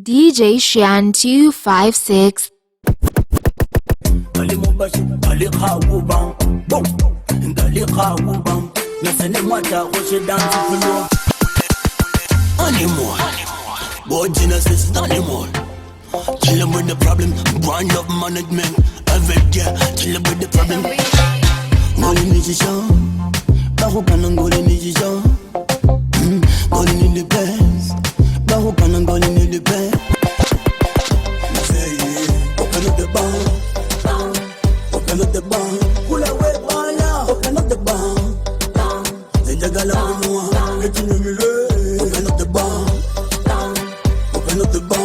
DJ SHIAN 256. Kill them with the problem, brand up management. Avec yeah, kill them with the problem. Ngoli musician, Barukan Ngoli musician. Ngoli in the best, Barukan Ngoli in the best. Say yeah, open up the bar, open up the bar. Pull away bala, open up the bar. Zendagala moi, et tu ne me le. Open up the bar, open up the bar.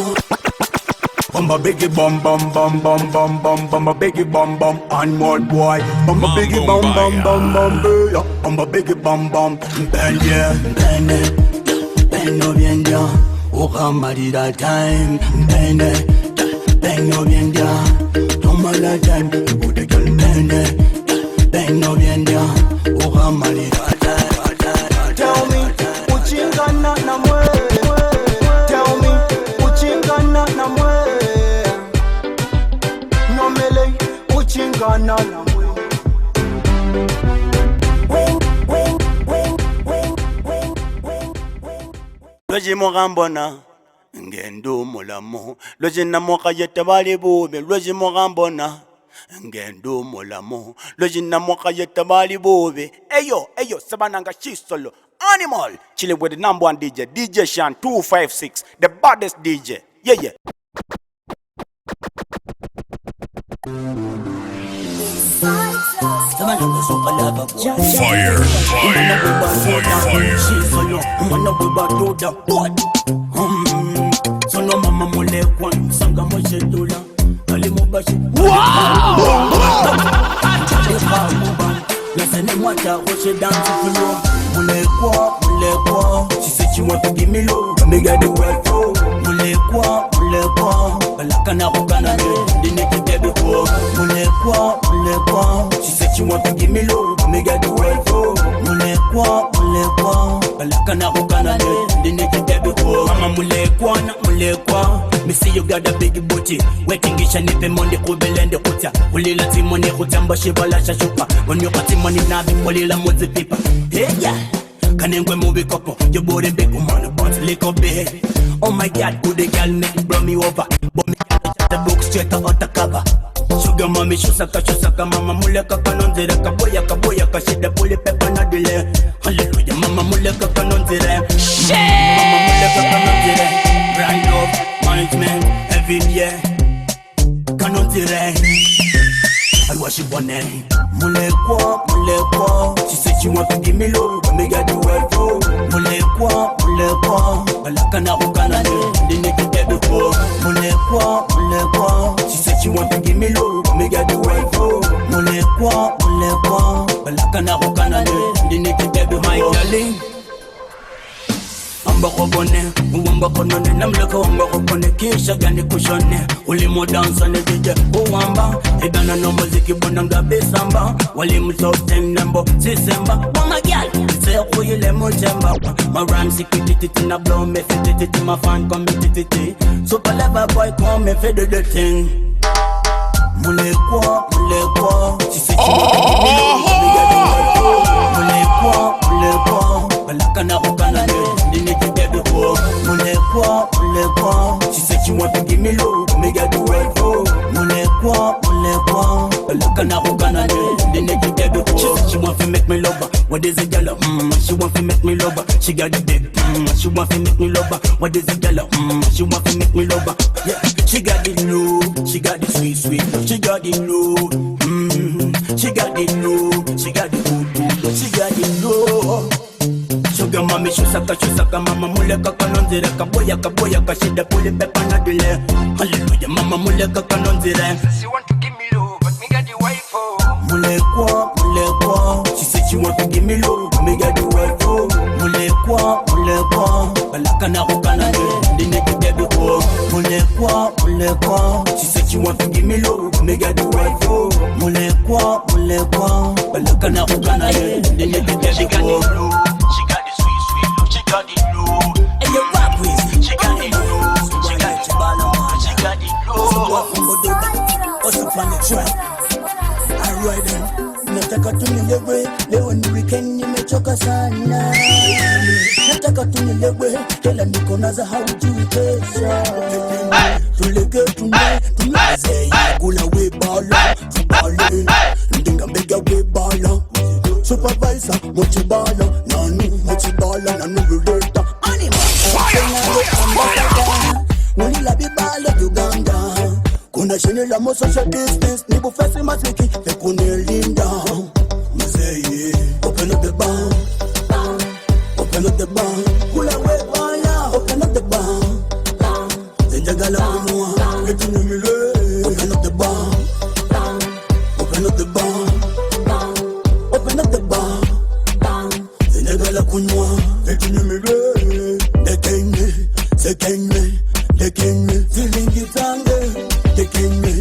Bumba biggie bum bum bum bum bum bum bumba biggie bum bum and more boy. Bumba biggie bum bum bum bum yeah. Bumba biggie bum bum ben yeah. Ben no bien dia. Oh ramadi that time. Ben no bien dia. Toma la time. Put the girl ben no bien dia. Oh ramadi that time. Tell me uchingana na mwe. Tell me uchingana na mwe. Uchingana na mwe. Loji morambona ngendo molamo. Loji na moka yete bali bobe. Loji morambona ngendo molamo. Loji na moka yete bali bobe. Eyo sabananga Shisolo animal. Chilling with the number one DJ, DJ SHIAN 256, the baddest DJ. Yeah. Fire. She said she want to give me love, me got the right flow. Mule kwa, balakana ukana the naked baby kwa. Mule kwa, she said she want to give me love, me got the right flow. Mule kwa, balakana ukana the naked baby kwa. Mama mule kwa, me see you got a big booty. Waiting gisha nipe monde kubelende kutia. Ulila timoni kutamba shibala shashupa. When you got money nabi ulila muzi pipa. Hey yeah. Kanengwe movie couple, your body big woman, but little bit. Oh my God, good the girl make blow me over. But me the book straight out the cover. Sugar mommy, shusaka, mama muleka kanonzere, kaboya, kashida puli pepa na dile. Hallelujah, mama muleka kanonzere. Mama muleka kanonzere. Brand love, management, every year. Kanonzere. I wash it one name. Mule kwa. She said she want to give me love, but me got the right flow. Mule kwa. Balakana ukana the naked baby kwa. Mule kwa. She said she want to give me love, but me got the right flow. Mule kwa. Balakana ukana the naked baby my darling. Amba konone, namleka amba kone, kisha gani kushone. Ulimo dansa ne DJ, uwamba, edana no muziki bonanga besamba. Walimu soten nembo, sisemba, wama gyal, se kuyile mojemba. My rhyme sikititi na blow me fititi, my fan come tititi. Super level boy come me fit the thing. Mule kwa, she said she want to give me love, mule kwa, balakana ukana the naked baby kwa. Mule kwa, she said she want to give me love, me got the right flow. Mule kwa, balakana ukana the naked baby kwa. She want to make me love her, what is a girl? She want to make me love her, she got the big. She want to make me love her, what is a girl? She want to make me love her, yeah. She got the low, she got the sweet, she got the low. She got the low, she got the good, she got the low. Sugar mommy, shusaka, mama muleka kanonzire, kaboya, kashida puli pepa na dile. Hallelujah, mama muleka kanonzire. She want to give me love, but me got the wife for. Mule kwa, she said she want to give me love, me got the wife for. Mule kwa, balakana ukana the naked baby kwa. Mule kwa, she said she want to give me love, me got the wife for. Mule kwa, balakana ukana the naked baby kwa. She got the sweet, she got the blue. And you rock with, she got the blue, she got the Alright then, nataka tunilewe leo ni weekend, nimechoka sana. Nataka tunilewe kila niko naza haujui kesha. Tulege tunazeye kula we bala tubale ndinga mbega we bala supervisor mochibala nanu ruleta anima Mulila bibala Uganda kuna shini la mo social distance ni bufesi masiki fekune linda mzee open up the bar kula we bala open up the bar zenjagala kunwa getini mile open up the bar zenjagala kunwa getini mile Dekenge, zilingi tange. Dekenge,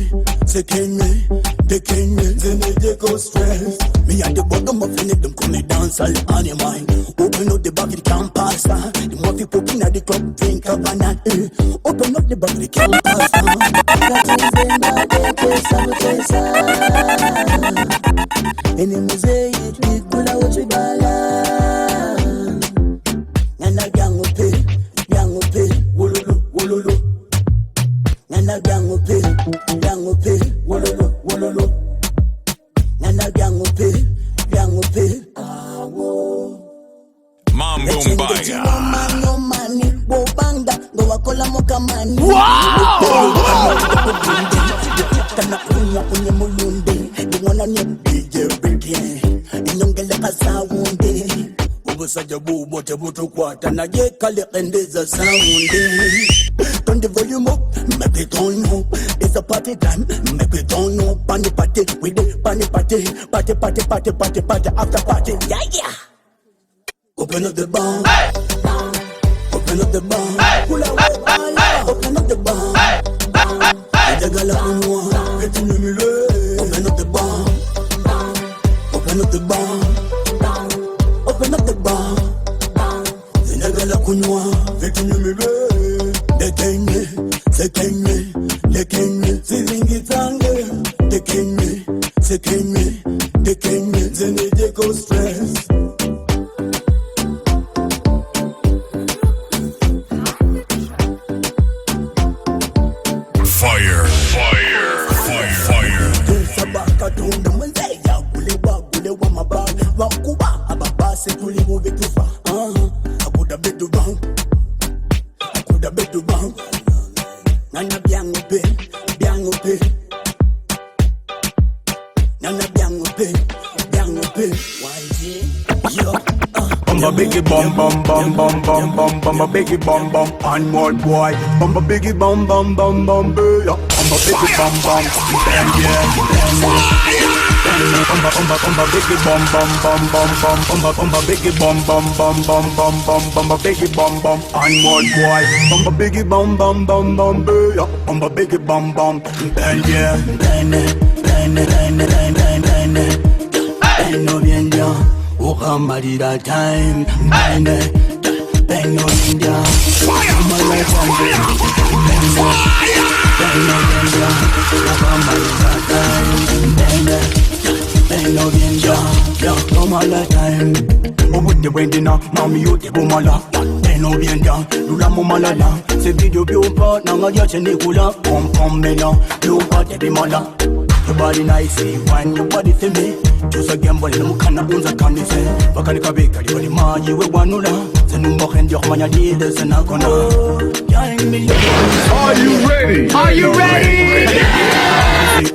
they go stress. Me at the bottom of the them come dance all on your mind. Open up the bag, it can't pass. The more people in at the club, drink up and that. Open up the bag, it can't pass. Any mosaic, we could have what you bala. And I gang will pay. Wololo. Nana gang will pay. Wololo. Nana gang will pay. Mambo Mbaya. Mani, go banga, go wakola moka mani. Wow! Kana kunya kunye mulunde, di wana nye DJ Brigade, inongele kasawunde. Ubusaja bubo tebutu kwata na ye kale endeza sounde. Turn the volume up, make it on up. It's a party time, make it on up. Party with the party after party. Yeah. Open up the bar. Pull away, open up the bar. Jagala unwa, getting me lay. Open up the bar. Jagala kunwa, getting me lay. Dekenge, zilingi tange. Dekenge, zene they go stress. Fire. Sabaka tunda mwenzeya kulewa mabala wakuba ababa se tulimuve tufa akuda bedu bang nana biangu pe YG yo Bumba biggie bum bumba biggie bum and more boy. Bumba biggie bum yeah. Bumba biggie bum yeah. Bumba biggie bum Bumba biggie bum Bumba biggie bum and more boy. Bumba biggie bum yeah. Bumba biggie bum yeah. No bien ya, oja marida time. Bene, no bien ya, oja marida time. No bien ya, oja marida time. With the wedding now, mommy you te bomala. No bien ya, lula momalala. Se video bio pa, nanga ya chene kula. Pom mela, yo pa te bimala. Your body nice, wine your body for me. Just a gamble, no can of unza candice. Bakanika bika, you are ma, you were one nula. Senumbo and your mania leaders and Akona. Are you ready?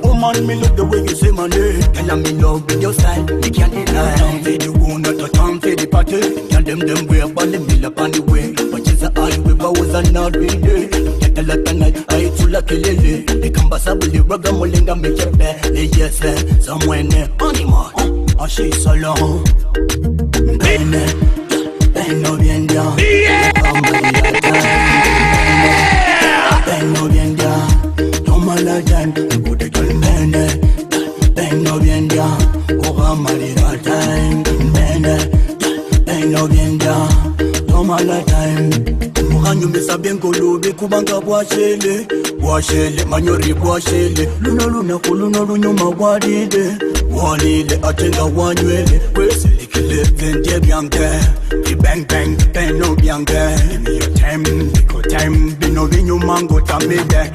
Oh man, me look the way you say my name. Tell me love with your style, you can't deny. Don't say you go not to come for the party. Tell them way up on the mill up on the way. But just a eye with bows and not really day. Get a lot of night, I too lucky lily. They come back up with the rubber mulling and make it better. Yes, somewhere near animal. Oh, she's so long. Bene, no bien ya. No bien ya. Toma la llanta, put no bien ya. Oja marida time. No bien ya. Toma la time. Muganyu mesa bien kolobe kubanga bwachele. Washele manyori washele luna luna kuluna lunyuma wadide walile atenga wanywele kweselikile vente byanke bang bang beno byanke give me your time bino binyuma ngotamide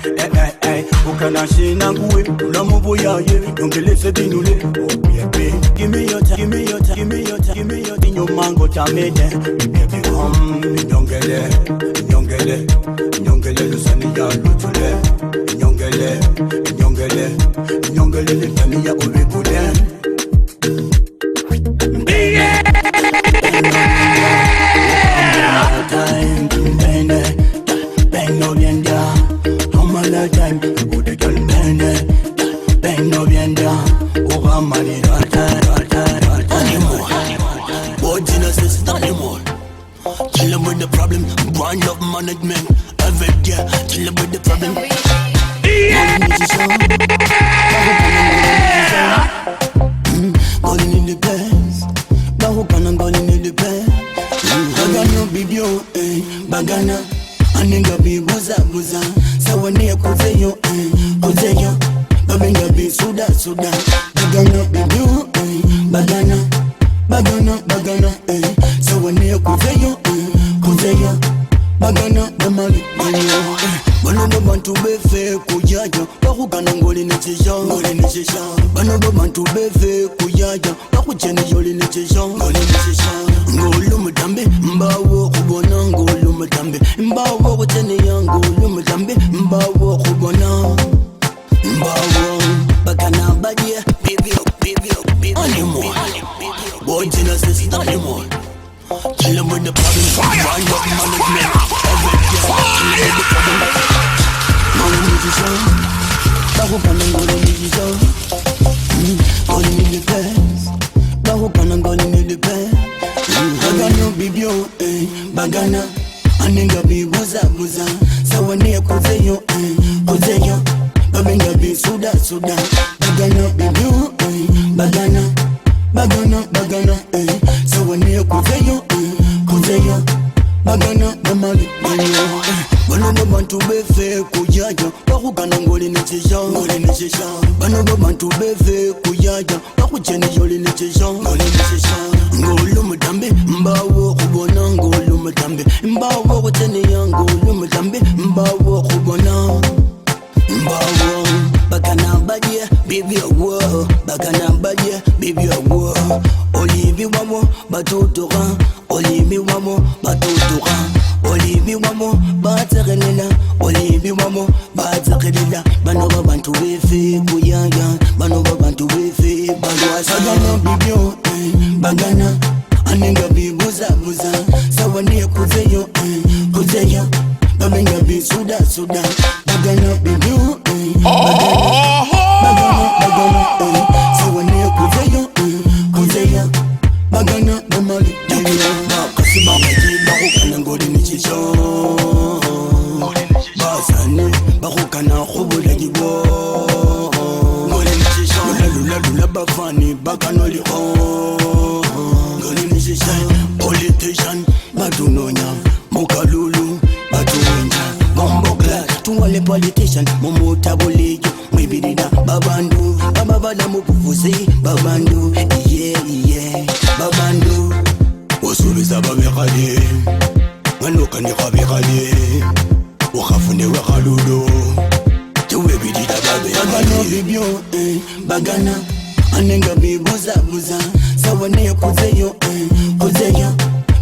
ukana shina nguwe ulamubuyaye yongelese binule baby give me your time binyuma ngotamide baby nyongele lusani ya lutule nyongele litani ya uribule bang no vienda como la time bude kan bang no vienda o gamarira anymore Buad.G says anymore. Tell them with the problem, brand up management. Every day, tell them with the problem. Calling in the place, Bahukan calling in the place. Bagano bibio, Bagana, Aninga be buza. Sawania Kuzeyo, Babinga be Suda. Bagano bibio, Bagana, Sawania Kuzeyo, Bagana, Bamali, Bano bantu befe kujaja bakugana ngoli necheja bano bantu befe kujaja bakuchene joli necheja ngolu mutambe mbawo kubona ngolu mutambe mbawo kuchene yangu ngolu mutambe mbawo kubona mbawo bakana badia baby anymore Buad.G says anymore. Tell them with the problem, wind up management. Every day, tell them with the problem. Ngoli musician, bakupana ngoli musician. Ngoli in the place, bakupana ngoli in the place. Bagano bibio, bagana, aninga bi buza. Sawania kuzeyo, babinga bi suda. Bagano bibio, bagana, Sawania kuzeyo, bagana, bamali, bano bantu befe kujaja bakugana ngoli necheja bano bantu befe kujaja bakuchene joli necheja ngolu mutambe mbawo kubona ngolu mutambe mbawo kuchene yangu ngolu mutambe mbawo kubona mbawo bakana badia baby awo bakana badia baby awo olivi wamo batutura olivi wamo batutura olivi wamo batsekelela olivi wamo batsekelela bano bantu befe kuyaya bano bantu befe balwasagana bibyo bagana aninga bibuza sawania kuzeyo bamenga bisuda bagana bibyo bagana sawania kuzeyo bagana bamali bakasiba bakukana ngoli nechicho basane bakukana khubula gibo ngoli nechicho lula bafani bakanoli ngoli nechicho politician badunonya mukalulu batuwenja bombokla tuwale politician mumutabuliju mwibirida babandu bababala mubuvuzi babandu yeah babandu usubiza babekale manokani kabekale ukhafune wekhalulo tuwebidida babekale bibyo bagana anenga bibuza sawane kuzeyo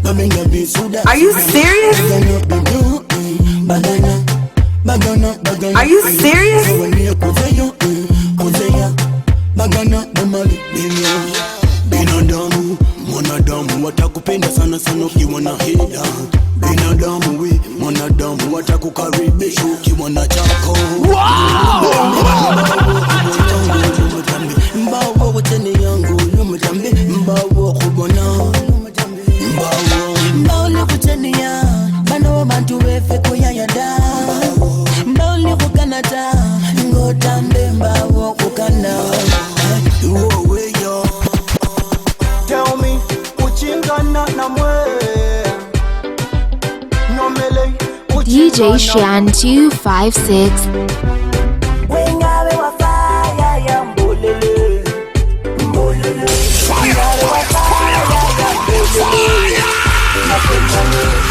bamenga bisuda. Are you serious? Bagana Are you serious? bagana bamali binadamu mwanadamu watakupenda sana ukiwa na hela binadamu we mwanadamu watakukaribisha ukiwa na chako mbawo kutene yangu lumutambe mbawo kubona mbawo lekutenia bano bantu befe kuyayada mbawo lekukanata ngotambe mbawo kukana. Tell me uchingana na mwe nomele DJ SHIAN 256. Wengabe wafaya ya mbolele, mbolele. Wengabe wafaya ya mbolele.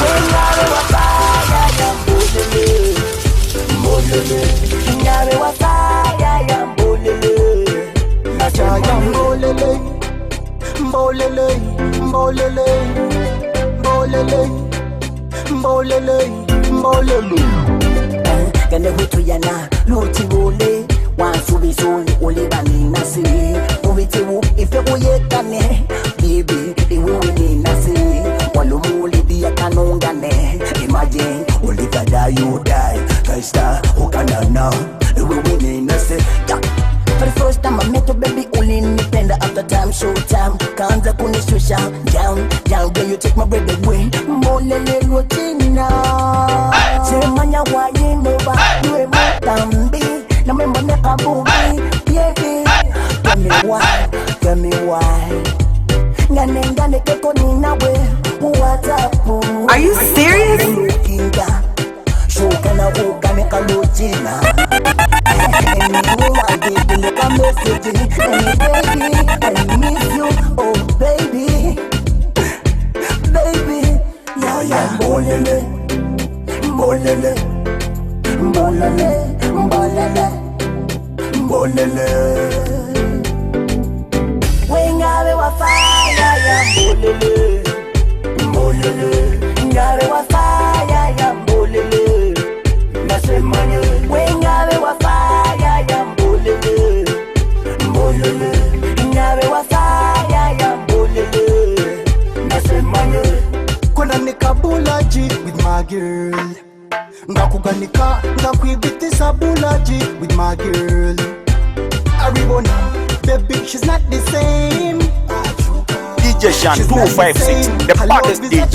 Wengabe wafaya ya mbolele, mbolele. Wengabe wafaya ya mbolele. Nachaya mbolele, mbolele, mbolele, mbolele, mbolele, mbolele. Gane hutu yana luti wole wansubi soli ole bani nasi uviti wu ife uyekane bibi iwe wini nasi walumuli diya kanungane imagine ulika dayu dai kaista ukanana iwe wini nasi for the first time I met you, baby, ulinipenda after time, show time. Kaanza kunishusha down, down, girl, you take my breath away. Mbolele rotina, semanya wayinova, yue mutambi, na memba neka bubi, baby. Tell me why, tell me why. Ngane keko ninawe, uwatapu. Are you serious? Lukinga, shukana ukane kalutina. I miss you, oh baby, baby, yeah, yeah. Mbolele, mbolele, mbolele, mbolele, mbolele. Wengabe wafaya ya mbolele, mbolele. Wengabe wafaya ya mbolele. Nasemanye, wengabe wafaya ya mbolele, mbolele. Ngabe wafaya ya mbolele. Nasemanye, Kona nika Buad.G with my girl. Ngakuganika, ngakwibitisa Buad.G with my girl. Aribona, baby, she's not the same. DJ SHIAN 256, the baddest DJ.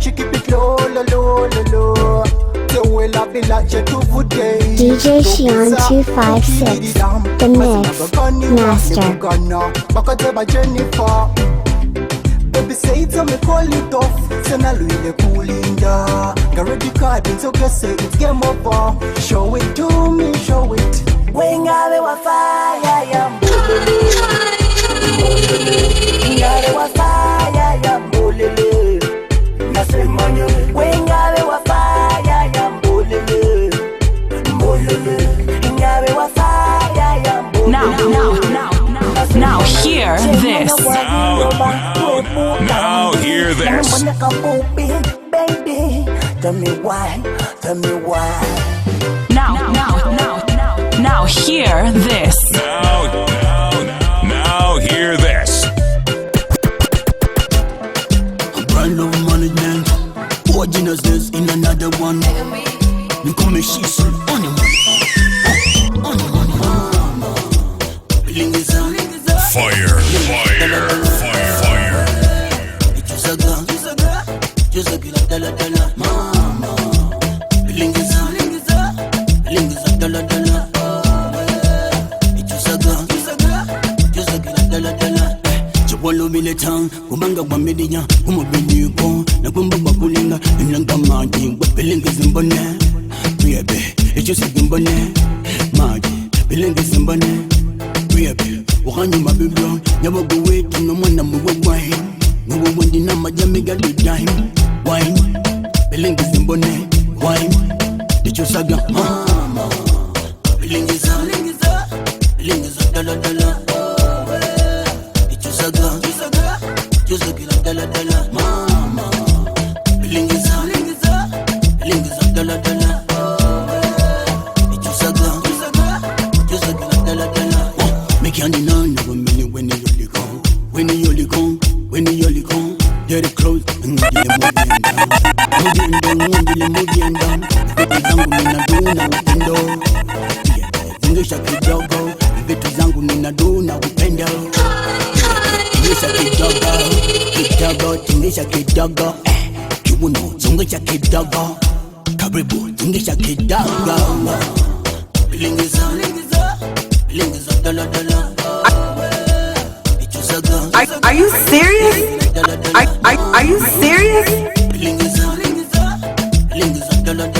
She keep it low, low, low, low, low. DJ SHIAN 256, the MIXX Master. Baby say it, me call it off. Send a little cooling down. Got ready card, so guess say it's game over. Show it to me, show it. wengabe wafaya ya mbolele, wengabe wafaya ya mbolele. Nasemanye, wengabe wafaya ya mbolele, mbolele. Wengabe wafaya ya mbolele. Now hear this. Now hear this. Baby, tell me why, tell me why. Now hear this. Now hear this. Brand new management, originals in another one. You call me Shisolo on your money. Fire. Kumanga kwa medinya, kumabidiko na kumba kulinga, nanga maji, belinga zimbone, baby, it's zimbone, maji, belinga zimbone, baby, ukanyu mabiblo, nyama go wait, no mwana muwe wine, no wundi na majami got the time, wine, belinga zimbone, wine, it's saga, belinga dala dala. Just get a dollar, mama. Lingiza, dollar. It's just a gun, just get a dollar. Make you know never mean when you come, when you come, get it close and get it moving down. Moving down. Vitu zangu ninaduna upendo. Zingisha kidogo, vitu zangu ninaduna upendo. Tingisha kidogo, kibuno, zungisha kidogo, karibu, tingisha kidogo. Lingiza, dollar. Are you serious? Are you serious? Lingiza, dollar.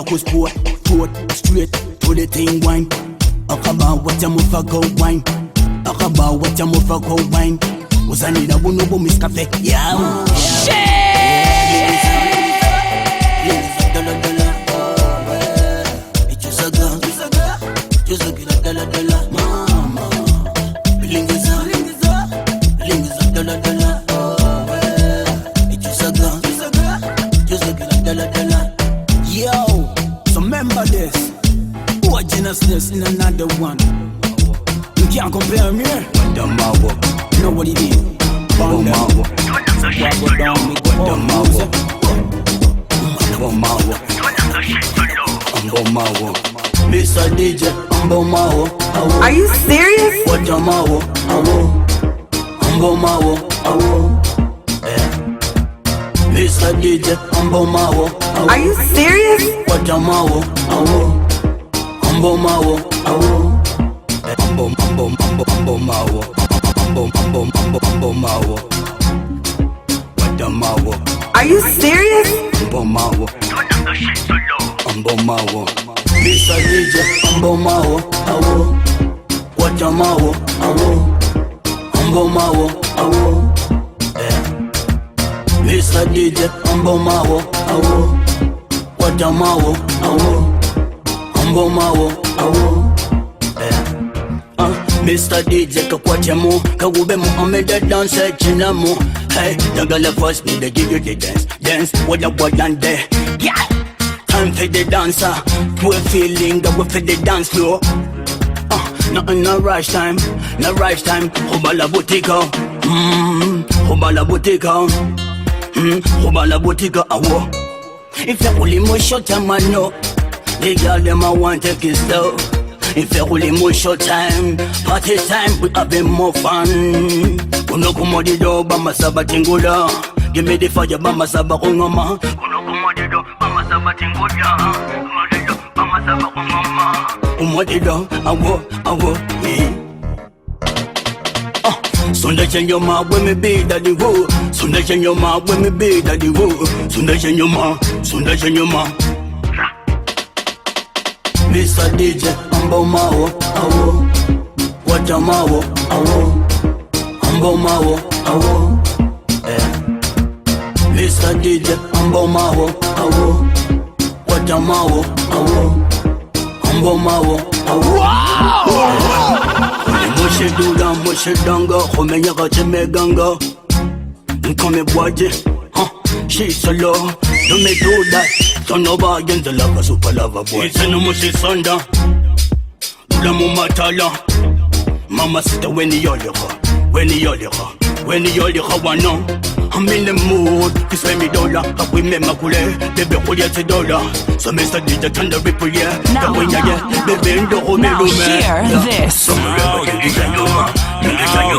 go sport, straight to the thing wine. Akaba what your mother go wine. Akaba what your mother go wine. Was I need a bonobo miss cafe? Yeah. Yo, so remember this. Buad.G in another one. You can't compare me. You know what it is. Mr. DJ, Are you serious? what the mawo? Mr. DJ, Are you serious? what the mawo? Are you serious? Mr. DJ, what the mawo? Mr. DJ, what the mawo? Mr. DJ kakwachemo kagube mu ameda dance chinamo. Hey, the girl first me they give you the dance what and there. Yeah, time for the dancer. We're feeling that we for the dance floor. Nothing no rush time. Hobala botika, hobala botika awo. If you only more short time I know, the girl them I want take it slow. If you only more short time, party time we having more fun. Kuno kumodido bama saba tingula, give me the fire bama saba kungoma. Kuno kumodido bama saba tingula, kumodido bama saba kungoma. Kumodido awo Sunday change your mind when me be daddy woo. Sunday change your mind when me be daddy woo. Sunday change your mind. Mr. DJ, awo. What a mawo, awo. Mr. DJ, awo. What a mawo, awo. Mushe danga, homenya kacheme ganga. Nkome Buad.G, Shisolo, do me do that. Son of a against the lava, super lava boy. It's no mushe sonda. Ula mumatala. Mama sita when you wano. I'm in the mood, kiss me dollar, up with me makule, baby hoya $1. So Mr. DJ turn the ripple, yeah. Now hear this.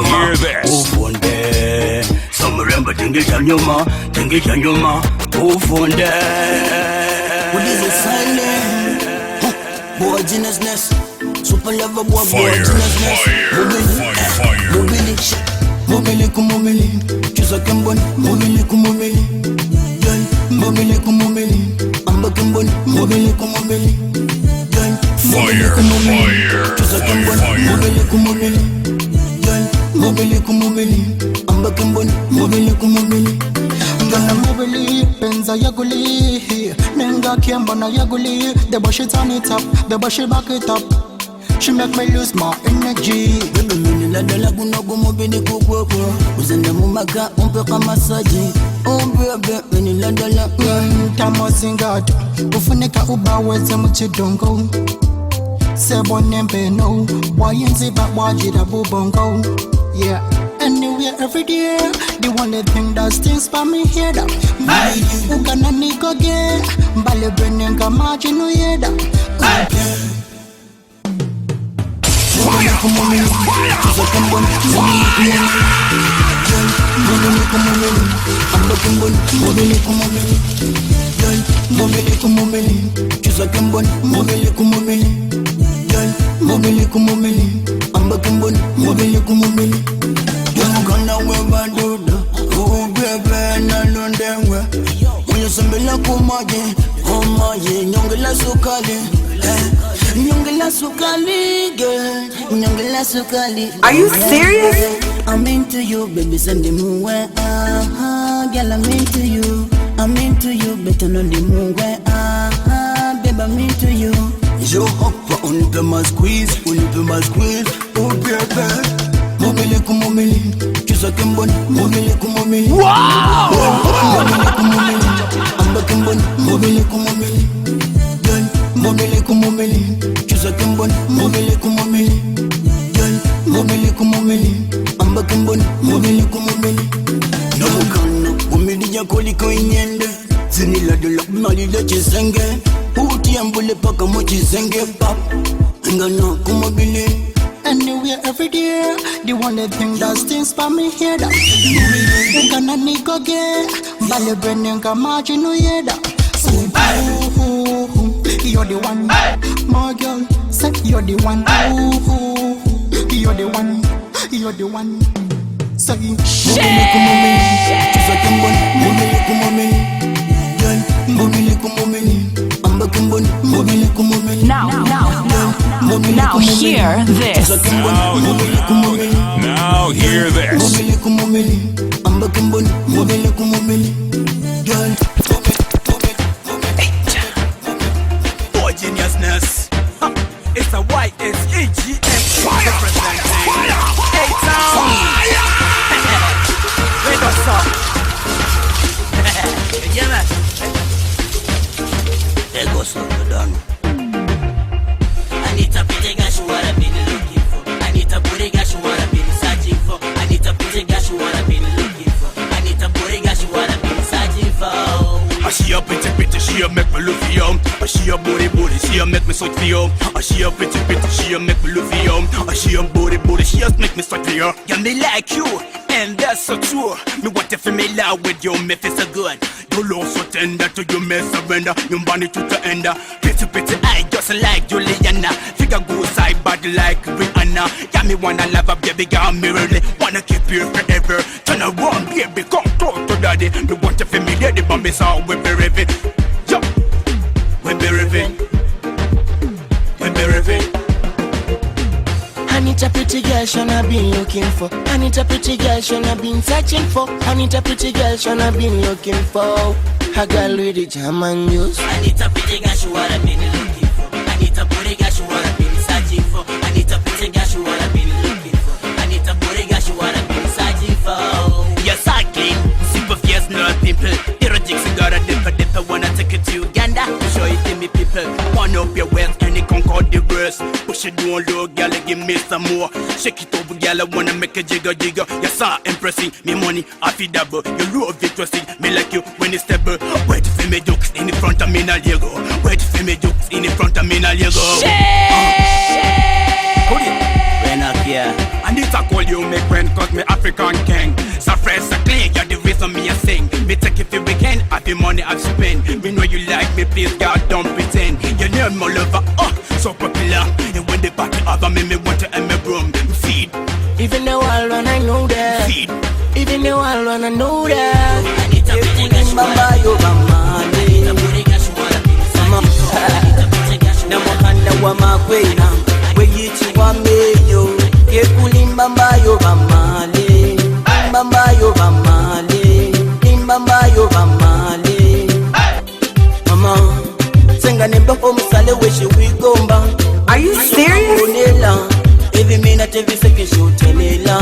Hear this. Some remember Tingisha Nyuma, Ufunde. What is it silent? Buad.G, super lover boy, Mobile kumomele, chusa kembon, mobile kumomele, mobile kumomele, amba kembon, mobile kumomele, chusa kembon, mobile kumomele, mobile kumomele, amba kembon, mobile kumomele. Ngana mobile, penza yaguli, nenga kiamba yaguli, the bush turn it up, the bush back it up. She make me lose my energy. La dala kuna kumobile kukweko. Uzende mumaka umpeka masaji. Bebe mini la dala. Tamo singado, ufuneka ubaweze mchidongo. Sebo nembe no, wayenzi wajida bubongo. Yeah, anywhere every day. The only thing that stings by me here da. Ugana niko ge, mbale benenga maji no yeda. Mama ye nyongela sukali, nyongela sukali, girl, nyongela sukali. Are you serious? I'm into you, baby, send the moon where, girl, I'm into you. I'm into you, better know the moon where, baby, I'm into you. Je hop, on peut ma squeeze, oh baby. Momeli kumomeli, tu sais que bon, momeli kumomeli. Wow! Momeli kumomeli, amba kumbon, momeli kumomeli. Girl, momeli kumomeli, tu sais que bon, momeli kumomeli. Girl, momeli kumomeli, amba kumbon, momeli kumomeli. No kana, momeli ya koliko inyende. Zinila de la mali de chisenge. Uti ambule paka mo chisenge pap. Ngana kumobili. Anywhere, every day, the only thing that stings for me here that you gonna need go get, Bale Brennan can margin no yeda. So you're the one, my girl. Say you're the one, you're the one, you're the one. Say Now hear this. Now hear this. Boy geniusness. It's a YSEGM representing A-Town. Wait what's up? Yeah man. There goes Ugandan. Anita Pitegash, what I've been looking for. Anita Pitegash, what I've been searching for. Anita Pitegash, what I've been looking for. Anita Pitegash, what I've been searching for. She a pretty, she a make me love you. She a booty, she a make me sweat for you. She a pretty, she a make me love you. She a booty, she a make me sweat for you. Yeah, me like you, and that's so true. Me want to feel me loud with you, me feel so good. You love so tender to you, me surrender. You money to the end. Pretty, I just like Juliana. Figure go side body like Rihanna. Yeah, me wanna love a baby girl, me really wanna keep you forever. Turn around, baby, come close to daddy. Me want to feel me daddy, but me saw we be raving. Yo, we be raving. We be raving. I need a pretty girl, Sean, I've been looking for. I need a pretty girl, Sean, I've been searching for. I need a pretty girl, Sean, I've been looking for. A girl with the jam and juice. I need a pretty girl, she what I've been looking for. I need a pretty girl, she what I've been searching for. I need a pretty girl, she what I've been looking for. I need a pretty girl, she what I've been searching for. Yes, I clean, super fierce, no pimple. Erotic cigar, dipper, wanna take it to Uganda. Show it to me, people. One up your waist and it concord the verse. Push it down low, girl, give me some more. Shake it over, girl, I wanna make a jigger. Yes, I'm impressing. Me money, I feel double. You love it, trusting me like you when it's stable. Wait for me jokes in the front of me, now you go. Wait for me jokes in the front of me, now you go. When I care. I need to call you me friend, cause me African king. So fresh, so clean, you're the reason me a sing. Me take it for weekend, I the money I've spent. Me know you like me, please God, don't pretend. You know my lover, so popular. And when the party over me want to end my room. Feed. Even the world when I know that. Feed. Even the world when I know that. I need to pretty girl, mama, you mama. Namuhanda wa makwena weyitiwa meyo kekulimba mbayo bamale mbambayo bamale imbambayo bamale mama senga nembapo musale weshe wigomba. Are you serious? Every minute, every second she telela.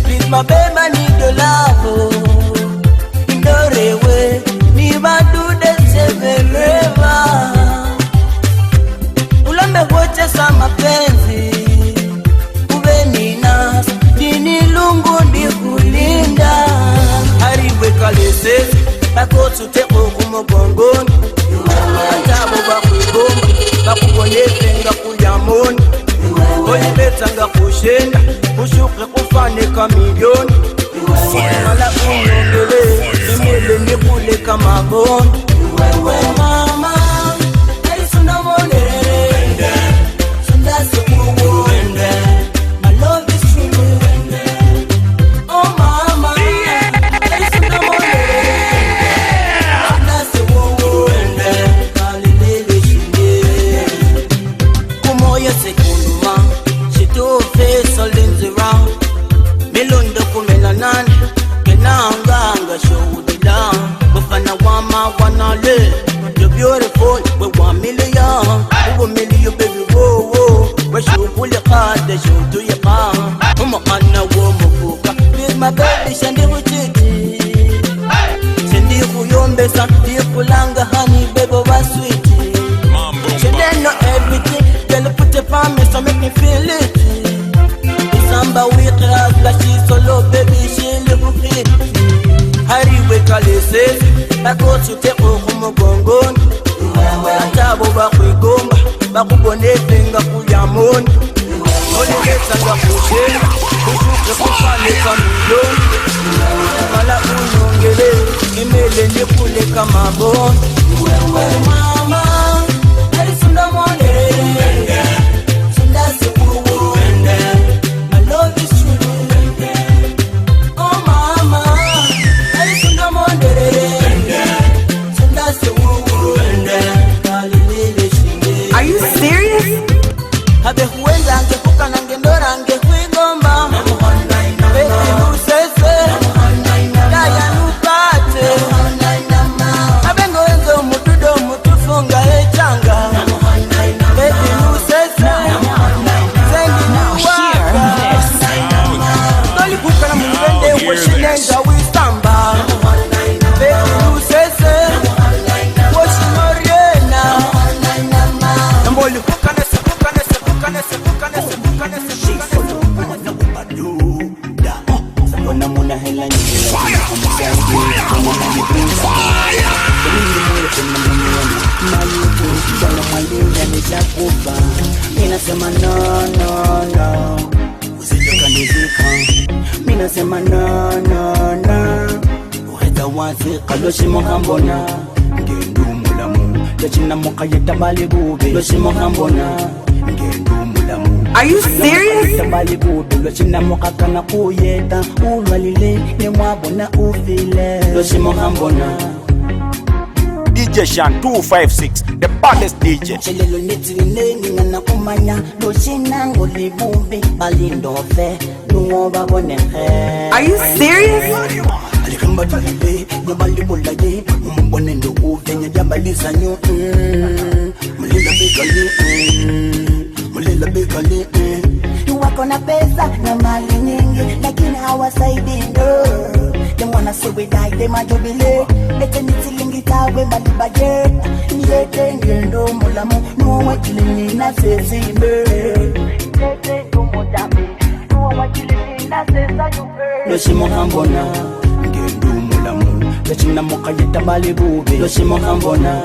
Please my baby, I need your love. Ndorewe do the same river. Ulambe wote sa mapenzi uvenina dini lungu ndi kulinda. Hariwe kalese bakotu teko kumogongoni. Yumantabo bakugomba bakubonete nga kuyamoni. Oye beta nga kushenda ushuke kufane kamilioni. Mala unongele imele nikule kama bono. Wewe mama alisunda monere sunda sukuwo my love is true. Oh mama alisunda monere sunda suteko kumugongoni atabo bakwigomba bakubonetenga kuyamoni oliletsanga kusheni kusuke kufaneka milioni mala unyongele imele nikuleka maboni mama alifunda mwale sunda sikuwu I love this true oh mama alifunda mwale sunda sikuwu kalilele shinge. Are you serious? Habe huenda angekuka na ngendora angekuigomba Beti nusese Daya nupate Abengo enzo mutudo mutufunga echanga Beti nusese Zengi nuwaka Toli kuka na mwende washinenga wisamba Beti nusese Washimoriena Namboli kuka nese Muna hela minasema no usijokanizika minasema no uheta wazi kaloshimo hambona ngendumulamu yachina moka yetabali bube loshimo hambona ngendumulamu. Are you serious? Tabali bube loshina moka kana kuyeta ulwalile nemwabona ufile loshimo hambona. DJ Shan 256, the baddest DJ. Chelelo nitine ngana kumanya loshina ngolibumbi balindofe nuoba bonehe. Are you serious? Alikamba tulibe nyabali bolaye mbone ndo uvenya jambalisa nyo mulela bekali wako na pesa na mali nyingi lakini hawasaidi ndo mwana sewe dai de majobile lete nitilingi tawe balibaje niyete ngendo mulamu nuwa kilini na sezimbe lete tumo jambi nuwa kilini na sezayube loshimo hambona ngendumulamu lachina moka yetabali bube loshimo hambona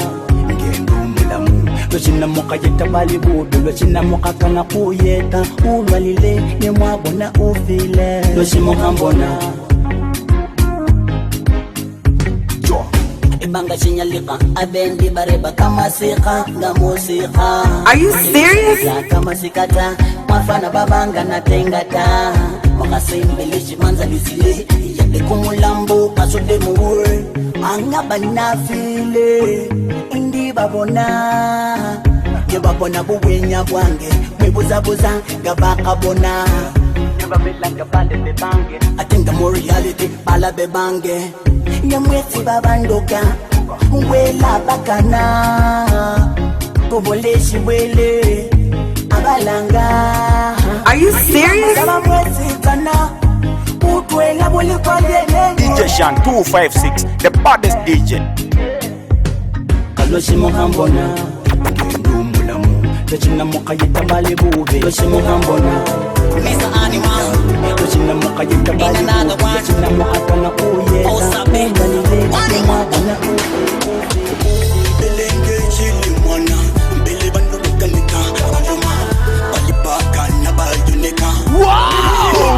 ngendumulamu lachina moka yetabali bube lachina moka kana kuyeta ulwalile nemwabona ufile loshimo hambona. Ibanga chinyalika abendi bareba kama sika ngamusika. Are you serious? Kama sikata mafana babanga na tengata makasimbilishi manzalisile yabe kumulambo kasode muwe anga banafile indi babona ye babona buwenya bwange mwebuzabuza gabaka bona nebabelanga bale bebange atenga more reality bala bebange nyamwezi babandoka wela bakana kuboleshi wele abalanga. Are you serious? DJ Shan 256, the baddest DJ. Kaloshimo hambona ndumulamu lachina moka yetabali bube loshimo hambona Mr. Animal lachina moka yetabali bube lachina moka kana kuye osabe dalile mwana belenge chili mwana mbele bando kanika ngoma balibaka na bayunika wow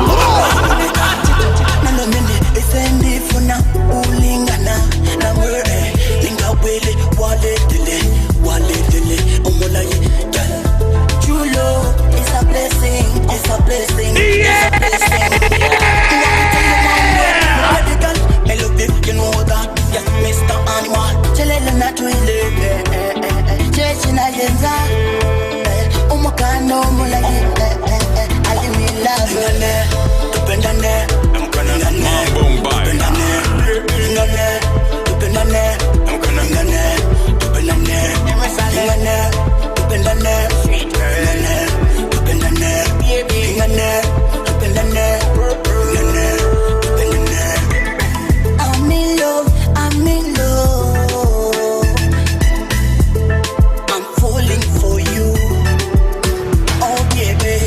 nalo mimi esendi funa ulingana na wewe lingawele waletele omolaye gal chulo is a blessing it's a blessing yeah. It's a blessing I love you, you know that yeah, Mr. Animal chelele na tuile chechi na yenza umukano mulaye alimila ngane tupendane ngane tupendane ngane tupendane ngane tupendane ngane tupendane ngane tupendane ngane tupendane I'm in love I'm falling for you oh baby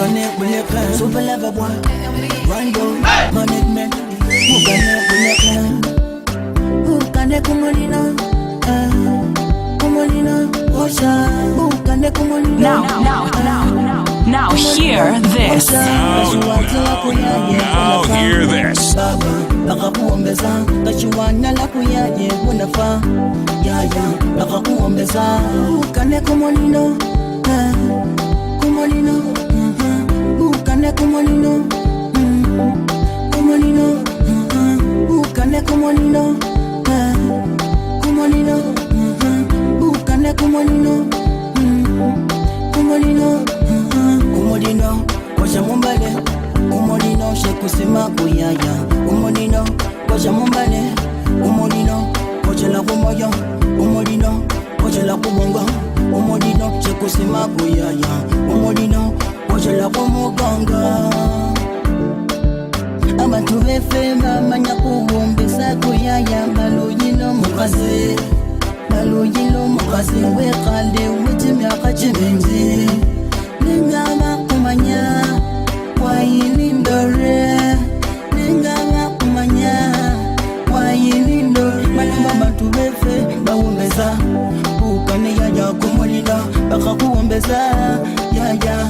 connect with your clan. Super level boy, Rando, management. Who connect with your clan? Who connect with Molina? Molina, Osha. Who connect with Molina? Now hear this. Now hear this. Nakakuombeza tachiwana la kuyaje unafa yaya nakakuombeza ukane kumolino kumolino ukane kumolino kumolino ukane kumolino kumolino ukane kumolino kumolino kumolino washa mumbale kumolino shekusema kuyaya kumolino washa mumbale kumolino washa la kumoyo kumolino washa la kumongo kumolino shekusema kuyaya kumolino washa la kumuganga abantu befema manya kuwombesa kuyaya baluyino mukaze baluyino mukaze wekale witimyaka chimenzi ningama kumanya wailindore ningama kumanya wailindore malamba bantu befe bawombeza ukane yaya kumulida bakakuwombeza yaya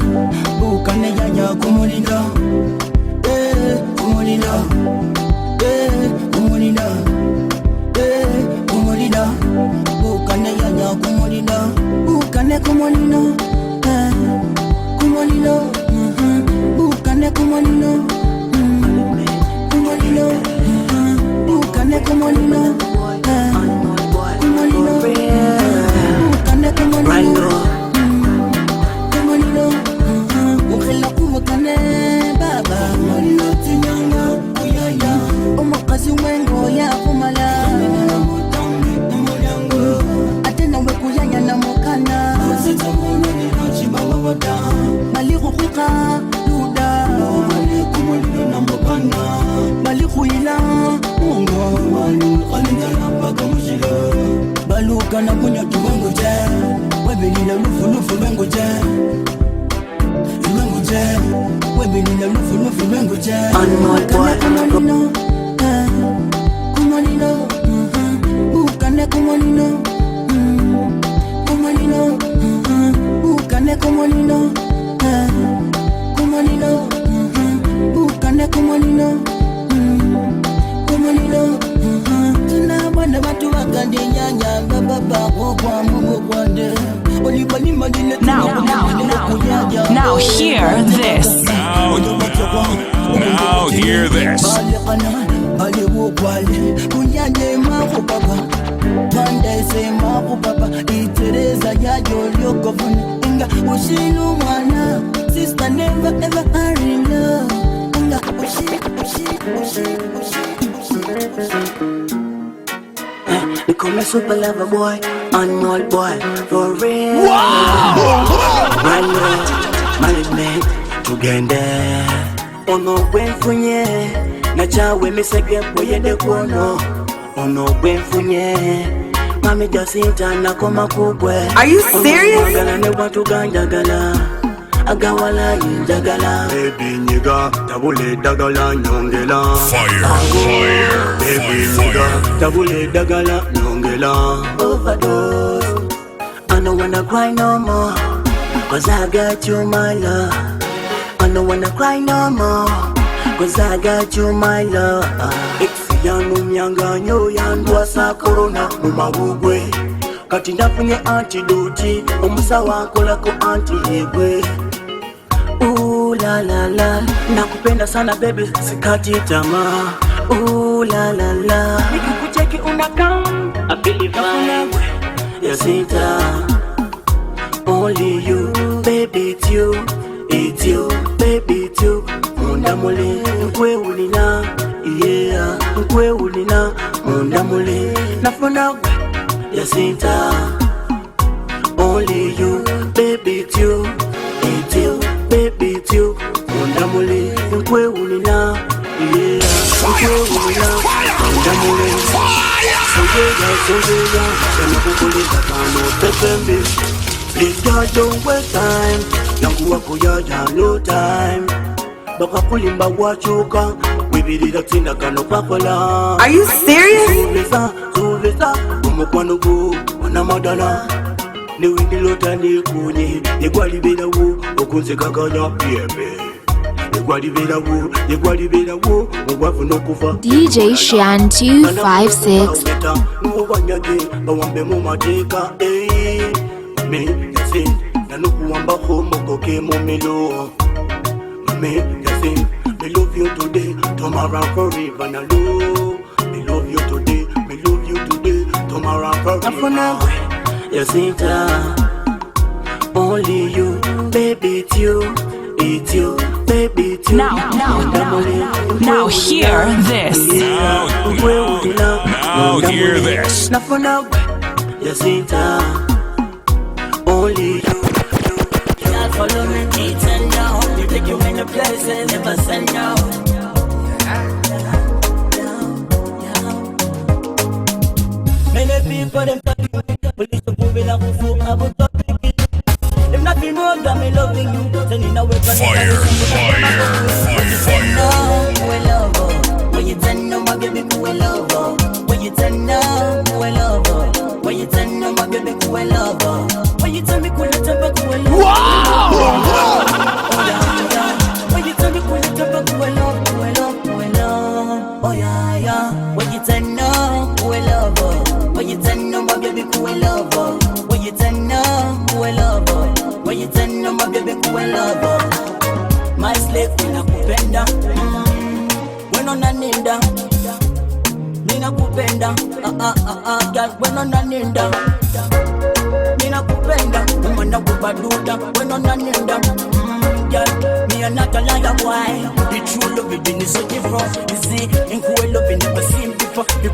ukane yaya kumulida kumulida kumulida kumulida ukane yaya kumulida ukane kumulida kumulida ukane kumolino kumolino ukane kumolino kumolino ukane kumolino kumolino ukhela kumukane baba molino tinyanga uyaya umakazi wengo ya kumala atena wekuyanya na mokana mali kukhika luda mali kumolino na mokana mali khuyila mungo mali khalinga baka mushilo baluka na kunyatu wengo je webelila lufu wengo je wengo je webelila lufu wengo je kumolino kumolino ukane kumolino kumolino ukane kumolino kumolino ukane kumolino kumolino tuna bana batu bakande nyanya baba kwa mungu kwande olibali madine Now hear this. Now hear this. bali wokwale kunyanye makupapa pande se makupapa itereza yayo yokovune inga ushilu mwana sister never ever hurry love inga ushi they call me super lover boy animal boy for real. Wow. Management Uganda ono bwenfunye na chawe misege boyede kono ono bwenfunye mami jasinta na koma kubwe. Are you serious? Agala ne watu ganjagala agawala njagala baby nyiga tabule dagala nyongela Fire. baby nyiga tabule dagala nyongela overdose. I don't wanna cry no more cause I got you my love. I don't wanna cry no more cause I got you my love. Yanu myanganyo yandwa sa corona mumabugwe kati ndafunye antidote omusawa akola ko anti-egwe. Ooh la la la nakupenda sana baby sikati tamaa. Ooh la la la nikikucheki unakam I believe yes it only you baby it's you baby it's you munda mule nkwe ulina yeah nkwe ulina munda mule nafuna yes it only you baby it's you baby it's you munda mule nkwe ulina yeah nkwe ulina munda mule soyeya kana kukuleza kano pepembe. Please God don't waste time. Yangu wako yaja no time. bakakulimba wachuka wibirira tinda kano pakola. Are you serious? Suvesa umukwano go wana madala ne windi lota ne kunye yegwali bera wo okunze kakanya yebe yegwali bera wo ogwafu nokufa. DJ SHIAN 256. Ngobanyage bawambe mu mateka me yasin nanukuwamba homo koke mu melo me yasin. Me love you today, tomorrow forever. Me love you today, tomorrow forever. Yasinta, only you, baby, it's you, baby, it's you. Now hear this. Now hear this. Yasinta, only you. Follow me, eat and now. You take you in the places, never send out. Many people, them police to move it up for about topic. Them not feel more than me loving you. Sending away from Fire. we love her. When you turn on my baby, we love her. When you turn on, we love her. When you turn on my baby, we love her. When you tell me, we love her. Wow! When you tell me, we love her. Oh yeah, yeah. When you turn on, we love her. When you turn on my baby, we love her. When you turn on, we love her. When you turn on my baby, we love her. My slave, ninakupenda. When on aninda, ninakupenda. Girl, when on aninda, ninakupenda. Umana kubaduda, when on aninda. Girl, me a not a liar, why? The true love it is so different. You see, in cool love it never seen before. You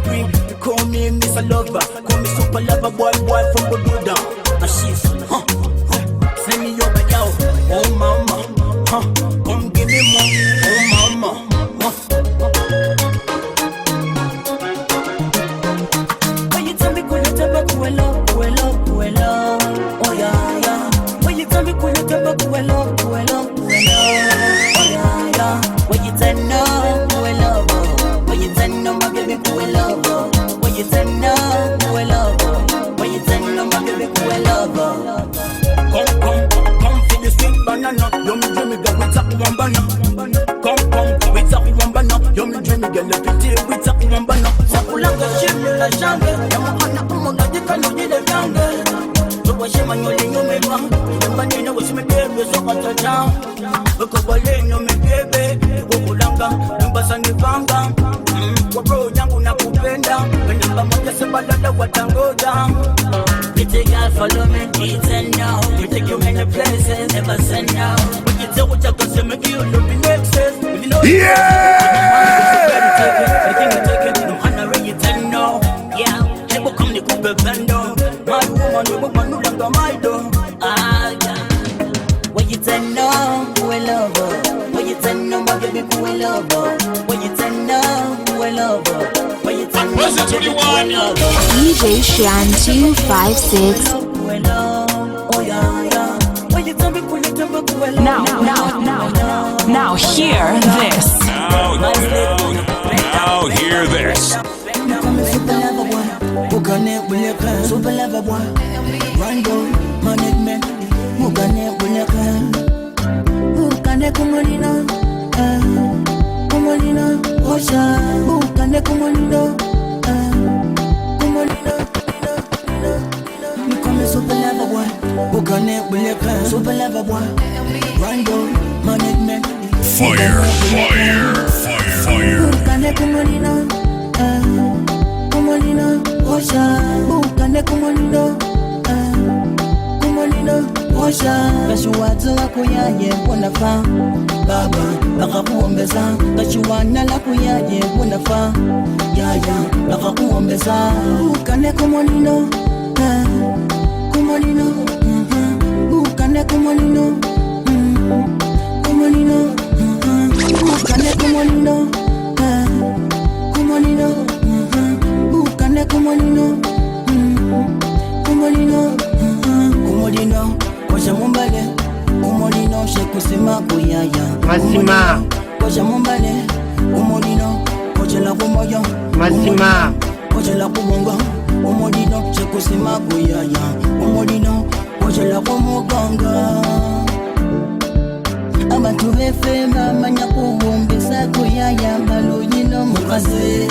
call me Mr. Lover, call me super lover, boy from Ugandan. And she's, send me over, yo, oh mama, come give me more, oh mama, When you tell me cool it up, cool love, oh yeah, yeah. When you tell me cool it up, cool love, oh yeah, yeah. When you turn on, we love her. When you turn on my baby, we love her. When you turn on, we love her. When you turn on my baby, we love her. Come for the sweet banana. You me dream girl, we talk one banana. Come, we talk one banana. You me dream girl, let me tell we talk one banana. Sakula ka shimmy la jungle. Yamu ana kumonga dikano ni the jungle. So what she man yoli no me bang. Yamba ni no she me baby so kata jam. Ukobole no me baby. Ukulanga mbasa ni banga. Kwa bro yangu nakupenda. Namba moja sebalala watangoja. Pretty girl follow me, eat and now. We take you many places, never send out. When you tell what you're gonna say, make you look in excess. Everything you take it, no honor you tell no. Yeah, hey, but come the coupe bando. My woman, no longer my door. Ah, yeah. When you tell no, we love her. When you tell no, my baby, we love her. When you tell no, we love her. When you tell no, my baby, we love her. DJ SHIAN 256. Now hear this. Now hear this. Super lover boy, Rando, management, Mugane Buleka, Mugane Kumolino, Osha, Mugane Kumolino, super lover boy, Mugane Buleka, super lover boy, Rando, management, Fire. Mugane Kumolino, Osha, Mugane Kumolino, Osha, Kashuwaza la kuyaye wanafa Baba, nakakuombeza Kashuwana la kuyaye wanafa Yaya, nakakuombeza Ukane kumolino Kumolino Ukane kumolino Kumolino Ukane kumolino Kumolino Ukane kumolino Kumolino Kumolino Osha mumbale Kumolino shekusema kuyaya Mazima Koja mumbale umodino koja la kumoyo Mazima koja la kumongo umodino chekusima kuyaya umodino koja la kumuganga abantu befemba manya kuwombesa kuyaya baluyino mukaze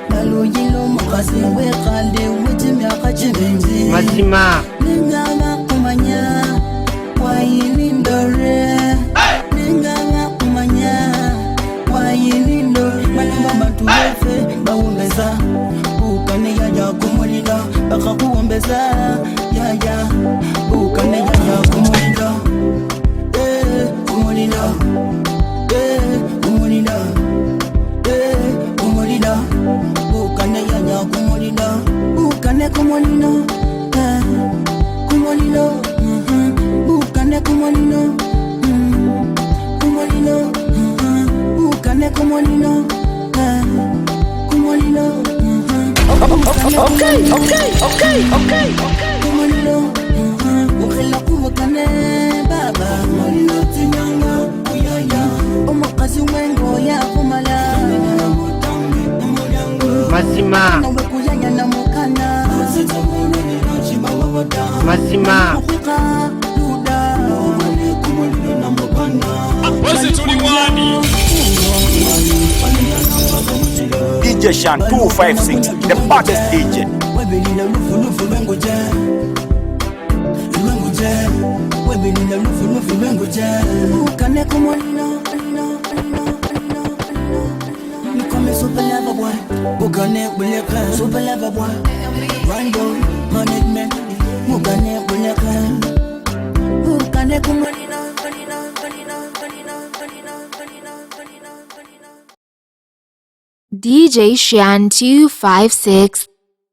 baluyino mukaze wekande wetimyaka chibenzi Mazima ningama kumanya wayilindore ningama kumanya wayilindore malamba bantu befe bawombesa ukane yaya kumulida bakakuwombesa yaya ukane yaya kumulida kumulida kumulida kumulida ukane yaya kumulida ukane kumulida kumulida ukane kumulida kumulida ukane kumulida kumulida okay kumulida ukela kumukane baba kumulida tinyanga uyaya omakazi wengo ya kumala Mazima kuyanya na mukana Mazima DJ Shan 256, the baddest DJ. Super lover boy, Bugane Buleka, super lover boy, Rando, management, Bugane Buleka, Bugane Kumanina, DJ SHIAN 256